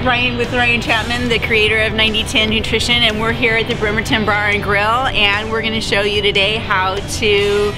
Ryan Chapman, the creator of 9010 Nutrition, and we're here at the Bremerton Bar and Grill, and we're going to show you today how to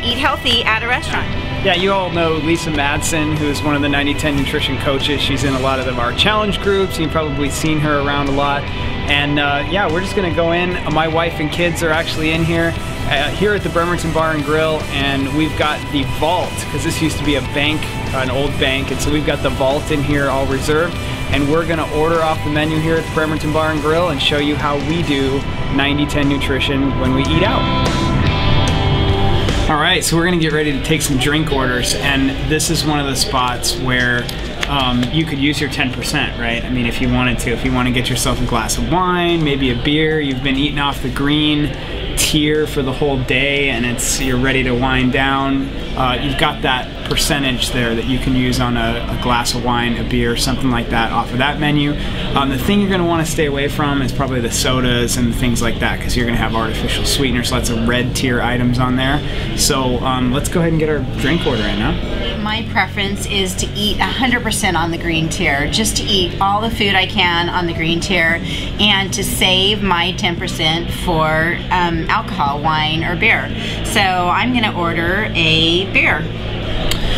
eat healthy at a restaurant. Yeah, you all know Lisa Madson, who is one of the 9010 Nutrition coaches. She's in a lot of our challenge groups. You've probably seen her around a lot. And yeah, we're just going to go in. My wife and kids are actually in here at the Bremerton Bar and Grill, and we've got the vault, because this used to be a bank, an old bank, and so we've got the vault in here all reserved, and we're going to order off the menu here at the Bremerton Bar and Grill and show you how we do 9010 Nutrition when we eat out. Alright, so we're going to get ready to take some drink orders, and this is one of the spots where you could use your 10%, right? I mean, if you wanted to. If you want to get yourself a glass of wine, maybe a beer, you've been eating off the green tier for the whole day and you're ready to wind down, you've got that percentage there that you can use on a glass of wine, a beer, something like that off of that menu. The thing you're going to want to stay away from is probably the sodas and things like that, because you're going to have artificial sweeteners, lots of red tier items on there. So let's go ahead and get our drink order in, huh? My preference is to eat 100% on the green tier, just to eat all the food I can on the green tier and to save my 10% for alcohol, wine, or beer. So I'm going to order a beer.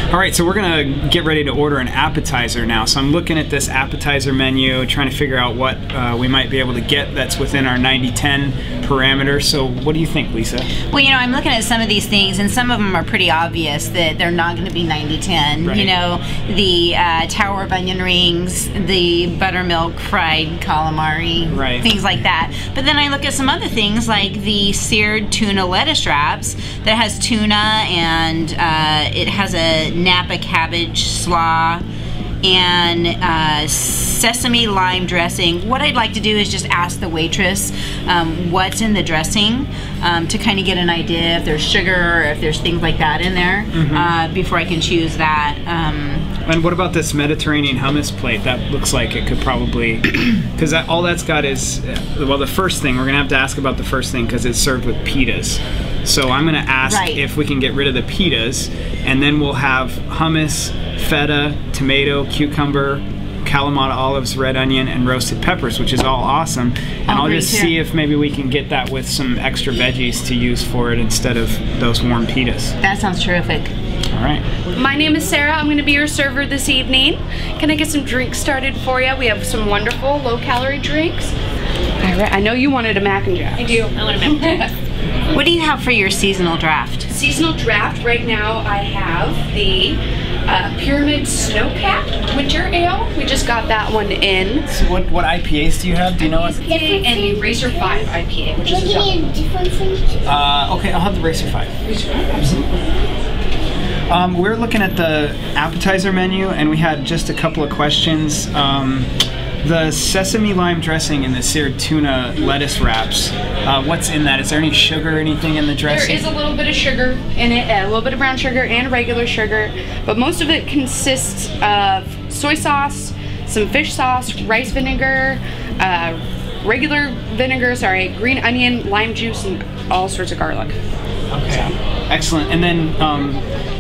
Alright, so we're going to get ready to order an appetizer now. So I'm looking at this appetizer menu, trying to figure out what we might be able to get that's within our 90-10 parameter. So what do you think, Lisa? Well, you know, I'm looking at some of these things, and some of them are pretty obvious that they're not going to be 90-10. Right. You know, the Tower of Onion Rings, the buttermilk fried calamari, right, things like that. But then I look at some other things like the seared tuna lettuce wraps that has tuna and it has a Napa cabbage slaw and sesame lime dressing. What I'd like to do is just ask the waitress what's in the dressing to kind of get an idea if there's sugar or if there's things like that in there before I can choose that. And what about this Mediterranean hummus plate? That looks like it could probably, because all that's got is, well, the first thing, we're going to have to ask about the first thing because it's served with pitas. So I'm going to ask if we can get rid of the pitas, and then we'll have hummus, feta, tomato, cucumber, Kalamata olives, red onion, and roasted peppers, which is all awesome. And I'll just see if maybe we can get that with some extra veggies to use for it instead of those warm pitas. That sounds terrific. All right. My name is Sarah. I'm going to be your server this evening. Can I get some drinks started for you? We have some wonderful low-calorie drinks. All right. I know you wanted a Mac and Jack. I do. I want a Mac and Jack. What do you have for your seasonal draft? Seasonal draft, right now I have the Pyramid Snowcap Winter Ale. We just got that one in. So what IPAs do you have? Do you know what? And the Racer 5 IPA, which is a double. Okay, I'll have the Racer 5. Racer 5, absolutely. We're looking at the appetizer menu, and we had just a couple of questions. The sesame lime dressing and the seared tuna lettuce wraps, what's in that? Is there any sugar or anything in the dressing? There is a little bit of sugar in it, a little bit of brown sugar and regular sugar, but most of it consists of soy sauce, some fish sauce, rice vinegar, regular vinegar, green onion, lime juice, and all sorts of garlic. Okay, excellent. And then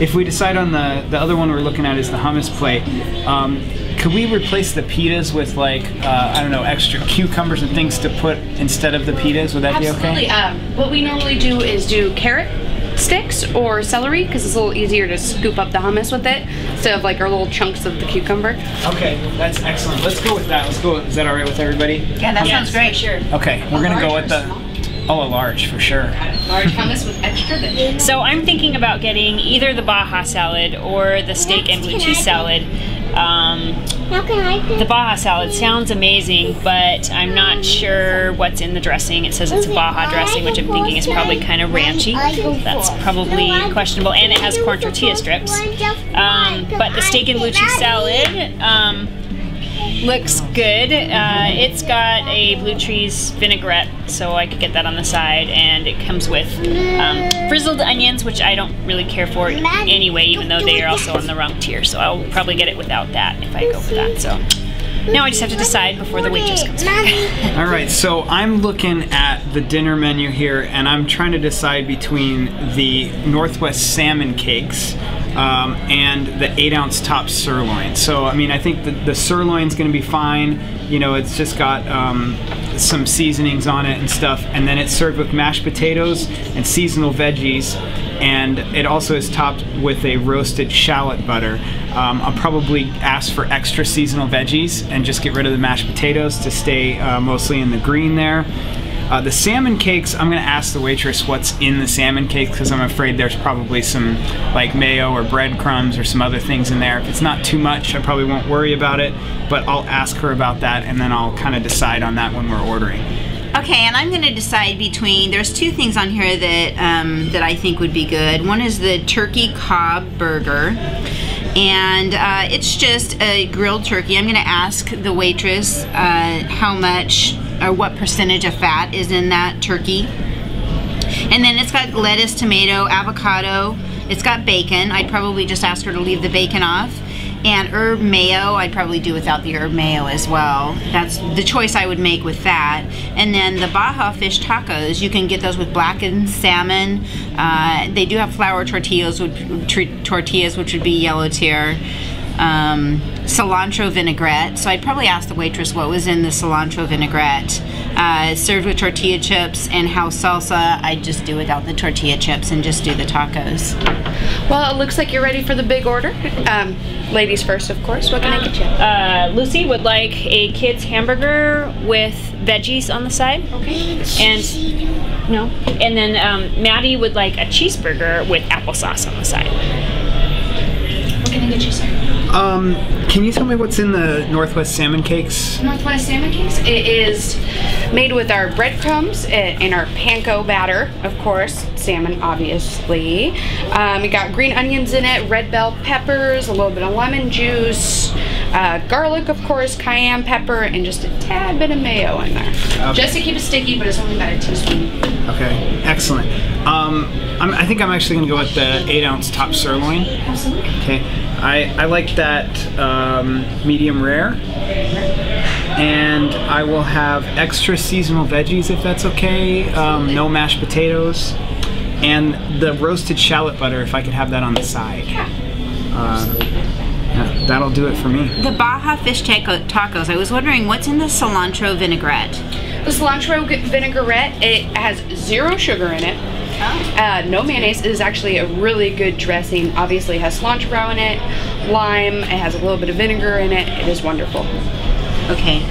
if we decide on the other one we're looking at is the hummus plate, could we replace the pitas with, like, I don't know, extra cucumbers and things to put instead of the pitas? Would that be okay? Absolutely. What we normally do is do carrot sticks or celery, because it's a little easier to scoop up the hummus with it instead of like our little chunks of the cucumber. Okay, that's excellent. Let's go with that. Let's go. Is that all right with everybody? Yeah, that sounds great. Sure. Okay, we're gonna go with the. Oh, a large for sure. Large hummus with extra veggies. So I'm thinking about getting either the Baja salad or the steak and blue cheese salad. The Baja salad sounds amazing, but I'm not sure what's in the dressing. It says it's a Baja dressing, which I'm thinking is probably kind of ranchy. That's probably questionable, and it has corn tortilla strips. But the steak and blue cheese salad looks good. It's got a blue cheese vinaigrette, so I could get that on the side, and it comes with frizzled onions, which I don't really care for anyway, even though they are also on the wrong tier, so I'll probably get it without that if I go for that. So now I just have to decide before the waitress comes back. All right, so I'm looking at the dinner menu here, and I'm trying to decide between the Northwest salmon cakes, and the 8-ounce top sirloin. So I mean, I think the sirloin's going to be fine. You know, it's just got some seasonings on it and stuff, and then it's served with mashed potatoes and seasonal veggies, and it also is topped with a roasted shallot butter. I'll probably ask for extra seasonal veggies and just get rid of the mashed potatoes to stay mostly in the green there. The salmon cakes, I'm going to ask the waitress what's in the salmon cakes, because I'm afraid there's probably some like mayo or breadcrumbs or some other things in there. If it's not too much, I probably won't worry about it, but I'll ask her about that, and then I'll kind of decide on that when we're ordering. Okay, and I'm going to decide between, there's two things on here that that I think would be good. One is the turkey Cobb burger, and it's just a grilled turkey. I'm going to ask the waitress how much or what percentage of fat is in that turkey. And then it's got lettuce, tomato, avocado. It's got bacon. I'd probably just ask her to leave the bacon off. And herb mayo, I'd probably do without the herb mayo as well. That's the choice I would make with that. And then the Baja fish tacos, you can get those with blackened salmon. They do have flour tortillas, which would be yellowtail. Cilantro vinaigrette. So I'd probably ask the waitress what was in the cilantro vinaigrette. Served with tortilla chips and house salsa. I'd just do without the tortilla chips and just do the tacos. Well, it looks like you're ready for the big order. Ladies first, of course. What can I get you? Lucy would like a kid's hamburger with veggies on the side. Okay. And no. And then Maddie would like a cheeseburger with applesauce on the side. What can I get you, sir? Can you tell me what's in the Northwest salmon cakes? Northwest salmon cakes. It is made with our breadcrumbs and our panko batter, of course. Salmon, obviously. We got green onions in it, red bell peppers, a little bit of lemon juice, garlic, of course, cayenne pepper, and just a tad bit of mayo in there. Okay. Just to keep it sticky, but it's only about a teaspoon. Okay, excellent. I think I'm actually going to go with the 8-ounce top sirloin. Absolutely. Okay. I like that medium rare, and I will have extra seasonal veggies if that's okay. No mashed potatoes, and the roasted shallot butter if I could have that on the side. Yeah. Yeah, that'll do it for me. The Baja fish tacos, I was wondering what's in the cilantro vinaigrette? The cilantro vinaigrette, it has 0 sugar in it. Oh. No mayonnaise. It is actually a really good dressing. Obviously it has cilantro in it, lime, it has a little bit of vinegar in it. It is wonderful. Okay.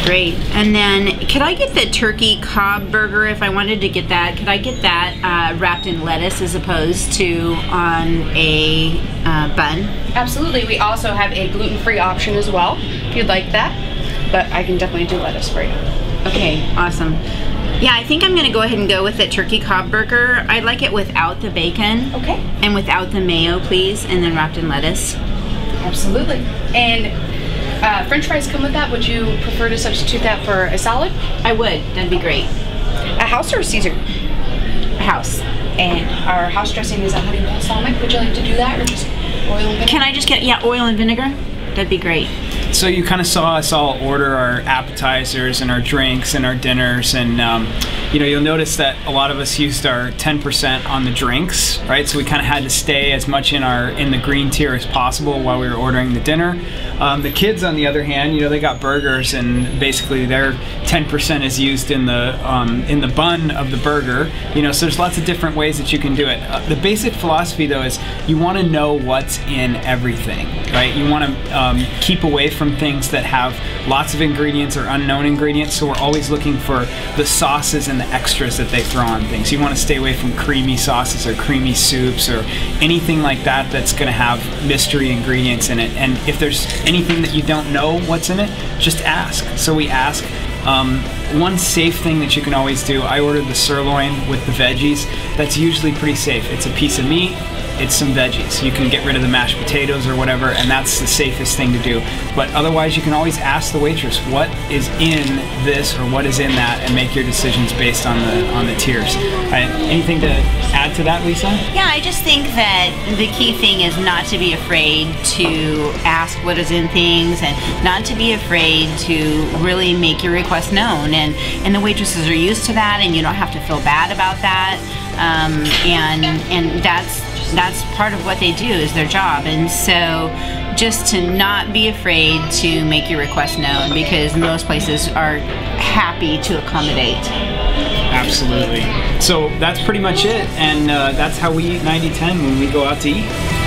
Great. And then could I get the turkey Cobb burger if I wanted to get that? Could I get that wrapped in lettuce as opposed to on a bun? Absolutely. We also have a gluten-free option as well if you'd like that, but I can definitely do lettuce for you. Okay, awesome. Yeah, I think I'm going to go ahead and go with the turkey Cobb burger. I'd like it without the bacon. Okay. And without the mayo, please, and then wrapped in lettuce. Absolutely. And French fries come with that. Would you prefer to substitute that for a salad? I would. That'd be great. A house or a Caesar? A house. And our house dressing is a honey balsamic. Would you like to do that or just oil and vinegar? Can I just get, oil and vinegar? That'd be great. So you kind of saw us all order our appetizers and our drinks and our dinners, and you'll notice that a lot of us used our 10% on the drinks, right? So we kind of had to stay as much in the green tier as possible while we were ordering the dinner. The kids, on the other hand, they got burgers, and basically their 10% is used in the bun of the burger. So there's lots of different ways that you can do it. The basic philosophy, though, is you want to know what's in everything, right? You want to keep away from things that have lots of ingredients or unknown ingredients. So we're always looking for the sauces and the extras that they throw on things. You want to stay away from creamy sauces or creamy soups or anything like that that's going to have mystery ingredients in it. And if there's anything that you don't know what's in it, just ask. So we ask. One safe thing that you can always do, I ordered the sirloin with the veggies. That's usually pretty safe. It's a piece of meat, it's some veggies. You can get rid of the mashed potatoes or whatever, and that's the safest thing to do. But otherwise, you can always ask the waitress what is in this or what is in that, and make your decisions based on the tiers. Anything to add to that, Lisa? Yeah, I just think that the key thing is not to be afraid to ask what is in things, and not to be afraid to really make your request known. And the waitresses are used to that, and you don't have to feel bad about that. And that's that's part of what they do, is their job. And so just to not be afraid to make your request known, because most places are happy to accommodate. Absolutely. So that's pretty much it, and that's how we eat 90-10 when we go out to eat.